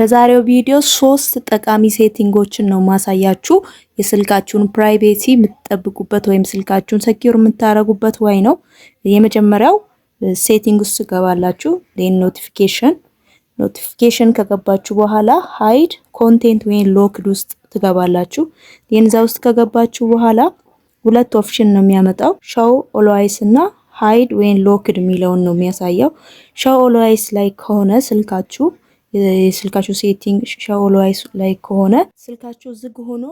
በዛሬው ቪዲዮ 3 ጠቃሚ ሴቲንጎችን ነው ማሳያችሁ የስልካችሁን ፕራይቬሲ የምትጠብቁበት ወይም ስልካችሁን ሴኩር የምታረጉበት ወይ ነው። የመጀመሪያው ሴቲንግ ውስጥ ገባላችሁ ኖቲፊኬሽን ከገባችሁ በኋላ ሃይድ ኮንቴንት ወይ ሎክድ ውስጥ ትገባላችሁ። የንዛ ውስጥ ከገባችሁ በኋላ ሁለት ኦፕሽን ነው የሚያመጣው ሾው ኦልዌይስ እና ሃይድ ወይ ሎክድ የሚለውን ነው የሚያሳየው። ሾው ኦልዌይስ ላይ ከሆነ ስልካችሁ የስልካችሁ ሴቲንግ ሾው ኦልዌይስ ላይ ከሆነ ስልካችሁ ዝግ ሆኖ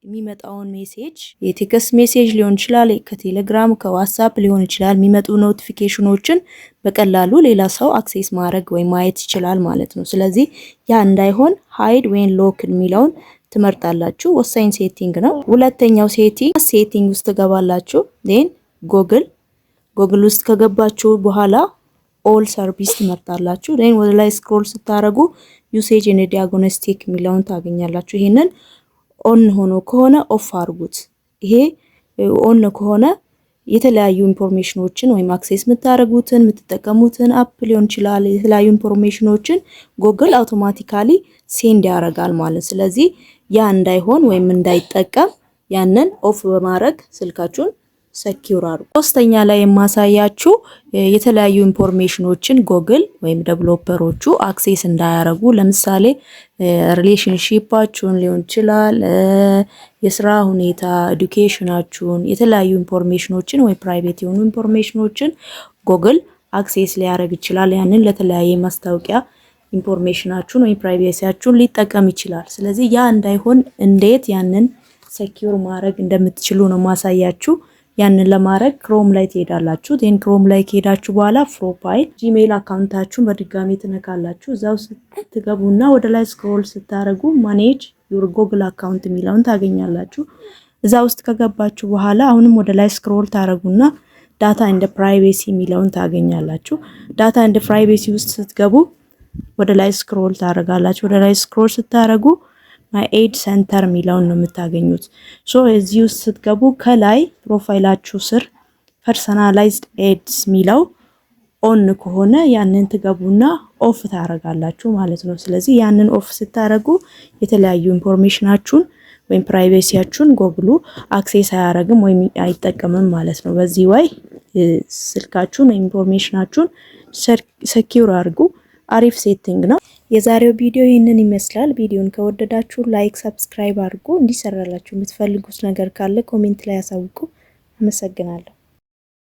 የሚመጣውን ሜሴጅ የቴክስት ሜሴጅ ሊሆን ይችላል፣ ከቴሌግራም ከዋትስአፕ ሊሆን ይችላል፣ የሚመጡ ኖቲፊኬሽኖችን በቀላሉ ሌላ ሰው አክሰስ ማድረግ ወይ ማየት ይችላል ማለት ነው። ስለዚህ ያ እንዳይሆን ሃይድ ወይ ሎክድ የሚለውን ትመርጣላችሁ። ወሳኝ ሴቲንግ ነው። ሁለተኛው ሴቲንግ ውስጥ ገባላችሁ። ዴን ጎግል ውስጥ ከገባችሁ በኋላ ኦል ሰርቪስ ትመርጣላችሁ። ዴን ወደ ላይ ስክሮል ስታረጉ ዩሴጅ ኤንድ ዲያግኖስቲክ የሚለውን ታገኛላችሁ። ይሄንን ኦን ሆኖ ከሆነ ኦፍ አድርጉት። ይሄ ኦን ከሆነ የተለያዩ ኢንፎርሜሽኖችን ወይም አክሰስ የምታረጉትን የምትጠቀሙትን አፕ ሊሆን ይችላል የተለያዩ ኢንፎርሜሽኖችን ጉግል አውቶማቲካሊ ሴንድ ያደርጋል ማለት። ስለዚህ ያ እንዳይሆን ወይም እንዳይጠቀም ያንን ኦፍ በማድረግ ስልካችሁን ሴኩር አድርጉ። ሶስተኛ ላይ የማሳያችሁ የተለያዩ ኢንፎርሜሽኖችን ጉግል ወይም ዴቨሎፐሮቹ አክሰስ እንዳያረጉ፣ ለምሳሌ ሪሌሽንሺፓችሁን ሊሆን ይችላል፣ የስራ ሁኔታ፣ ኤዱኬሽናችሁን፣ የተለያዩ ኢንፎርሜሽኖችን ወይ ፕራይቬት የሆኑ ኢንፎርሜሽኖችን ጉግል አክሰስ ሊያረግ ይችላል። ያንን ለተለያየ ማስታወቂያ ኢንፎርሜሽናችሁን ወይ ፕራይቬሲያችሁን ሊጠቀም ይችላል። ስለዚህ ያ እንዳይሆን እንዴት ያንን ሴኩር ማድረግ እንደምትችሉ ነው ማሳያችሁ። ያንን ለማድረግ ክሮም ላይ ትሄዳላችሁ። ዴን ክሮም ላይ ከሄዳችሁ በኋላ ፕሮፋይል ጂሜል አካውንታችሁን በድጋሚ ትነካላችሁ። እዛው ስትገቡና ወደ ላይ ስክሮል ስታረጉ ማኔጅ ዩር ጉግል አካውንት የሚለውን ታገኛላችሁ። እዛ ውስጥ ከገባችሁ በኋላ አሁንም ወደ ላይ ስክሮል ታረጉና ዳታ ኤንድ ፕራይቬሲ የሚለውን ታገኛላችሁ። ዳታ ኤንድ ፕራይቬሲ ውስጥ ስትገቡ ወደ ላይ ስክሮል ታረጋላችሁ። ወደ ላይ ስክሮል ስታረጉ ማይ ኤድ ሴንተር የሚለውን ነው የምታገኙት። እዚህ ውስጥ ስትገቡ ከላይ ፕሮፋይላችሁ ስር ፐርሰናላይዝድ ኤድስ የሚለው ኦን ከሆነ ያንን ትገቡና ኦፍ ታረጋላችሁ ማለት ነው። ስለዚህ ያንን ኦፍ ስታረጉ የተለያዩ ኢንፎርሜሽናችሁን ወይም ፕራይቬሲያችሁን ጉግሉ አክሰስ አያረግም ወይም አይጠቀምም ማለት ነው። በዚህ ወይ ስልካችሁን ወይም ኢንፎርሜሽናችሁን ሴኩር አድርጉ። አሪፍ ሴቲንግ ነው። የዛሬው ቪዲዮ ይህንን ይመስላል። ቪዲዮን ከወደዳችሁ ላይክ፣ ሰብስክራይብ አድርጉ። እንዲሰራላችሁ የምትፈልጉት ነገር ካለ ኮሜንት ላይ ያሳውቁ። አመሰግናለሁ።